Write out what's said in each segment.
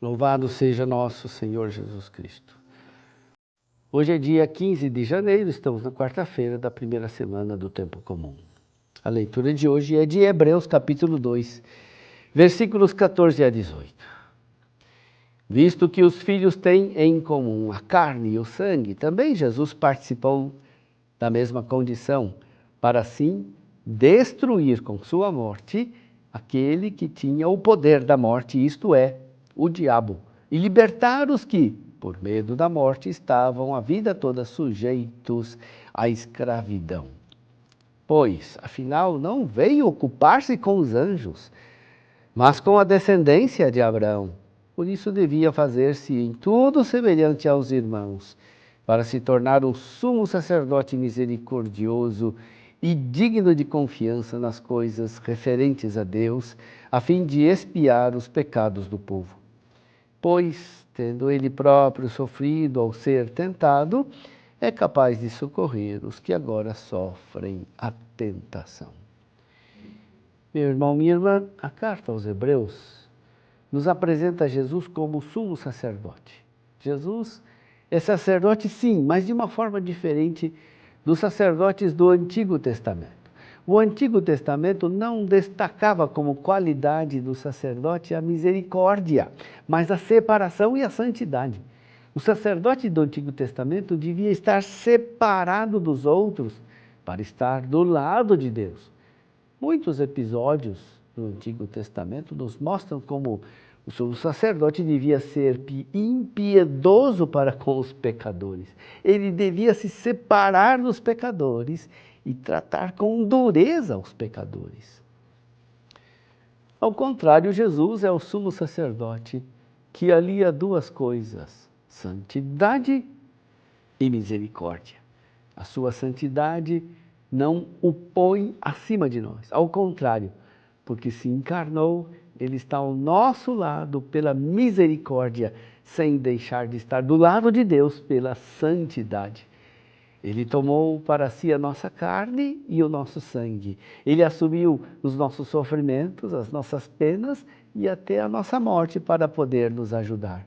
Louvado seja nosso Senhor Jesus Cristo. Hoje é dia 15 de janeiro, estamos na quarta-feira da primeira semana do Tempo Comum. A leitura de hoje é de Hebreus capítulo 2, versículos 14 a 18. Visto que os filhos têm em comum a carne e o sangue, também Jesus participou da mesma condição, para assim destruir com sua morte aquele que tinha o poder da morte, isto é, o diabo, e libertar os que, por medo da morte, estavam a vida toda sujeitos à escravidão. Pois, afinal, não veio ocupar-se com os anjos, mas com a descendência de Abraão. Por isso devia fazer-se em tudo semelhante aos irmãos, para se tornar um sumo sacerdote misericordioso e digno de confiança nas coisas referentes a Deus, a fim de expiar os pecados do povo. Pois, tendo ele próprio sofrido ao ser tentado, é capaz de socorrer os que agora sofrem a tentação. Meu irmão, minha irmã, a carta aos Hebreus nos apresenta Jesus como sumo sacerdote. Jesus é sacerdote, sim, mas de uma forma diferente dos sacerdotes do Antigo Testamento. O Antigo Testamento não destacava como qualidade do sacerdote a misericórdia, mas a separação e a santidade. O sacerdote do Antigo Testamento devia estar separado dos outros para estar do lado de Deus. Muitos episódios do Antigo Testamento nos mostram como o sumo sacerdote devia ser impiedoso para com os pecadores. Ele devia se separar dos pecadores e tratar com dureza os pecadores. Ao contrário, Jesus é o sumo sacerdote que alia duas coisas: santidade e misericórdia. A sua santidade não o põe acima de nós. Ao contrário, porque se encarnou, ele está ao nosso lado pela misericórdia, sem deixar de estar do lado de Deus pela santidade. Ele tomou para si a nossa carne e o nosso sangue. Ele assumiu os nossos sofrimentos, as nossas penas e até a nossa morte para poder nos ajudar.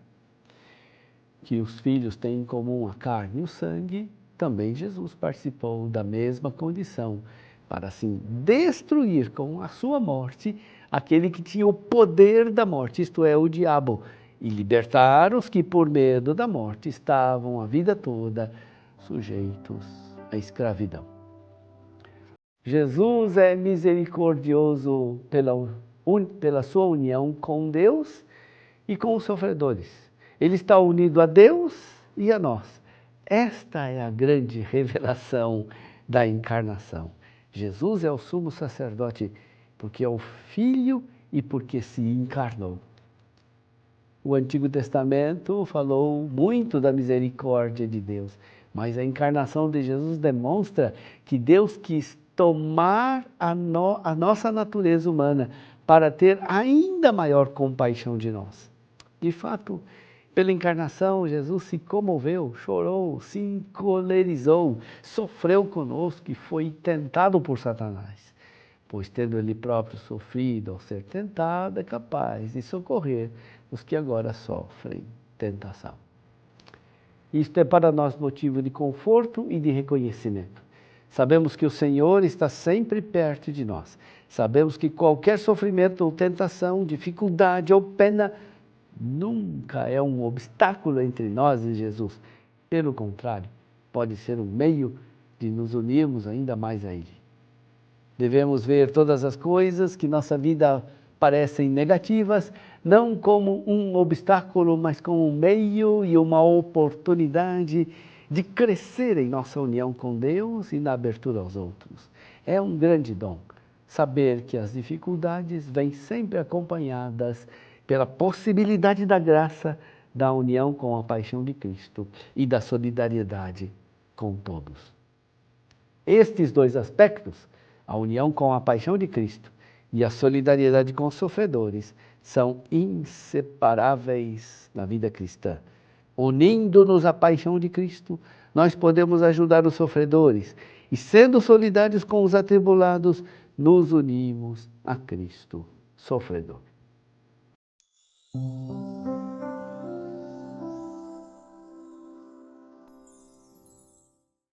Que os filhos têm em comum a carne e o sangue, também Jesus participou da mesma condição, para assim destruir com a sua morte aquele que tinha o poder da morte, isto é, o diabo, e libertar os que por medo da morte estavam a vida toda sujeitos à escravidão. Jesus é misericordioso pela sua união com Deus e com os sofredores. Ele está unido a Deus e a nós. Esta é a grande revelação da encarnação. Jesus é o sumo sacerdote porque é o Filho e porque se encarnou. O Antigo Testamento falou muito da misericórdia de Deus, mas a encarnação de Jesus demonstra que Deus quis tomar a nossa natureza humana para ter ainda maior compaixão de nós. De fato, pela encarnação, Jesus se comoveu, chorou, se encolerizou, sofreu conosco e foi tentado por Satanás. Pois tendo ele próprio sofrido ao ser tentado, é capaz de socorrer os que agora sofrem tentação. Isto é para nós motivo de conforto e de reconhecimento. Sabemos que o Senhor está sempre perto de nós. Sabemos que qualquer sofrimento ou tentação, dificuldade ou pena nunca é um obstáculo entre nós e Jesus. Pelo contrário, pode ser um meio de nos unirmos ainda mais a Ele. Devemos ver todas as coisas que nossa vida parecem negativas, não como um obstáculo, mas como um meio e uma oportunidade de crescer em nossa união com Deus e na abertura aos outros. É um grande dom saber que as dificuldades vêm sempre acompanhadas pela possibilidade da graça, da união com a paixão de Cristo e da solidariedade com todos. Estes dois aspectos, a união com a paixão de Cristo e a solidariedade com os sofredores, são inseparáveis na vida cristã. Unindo-nos à paixão de Cristo, nós podemos ajudar os sofredores e, sendo solidários com os atribulados, nos unimos a Cristo sofredor.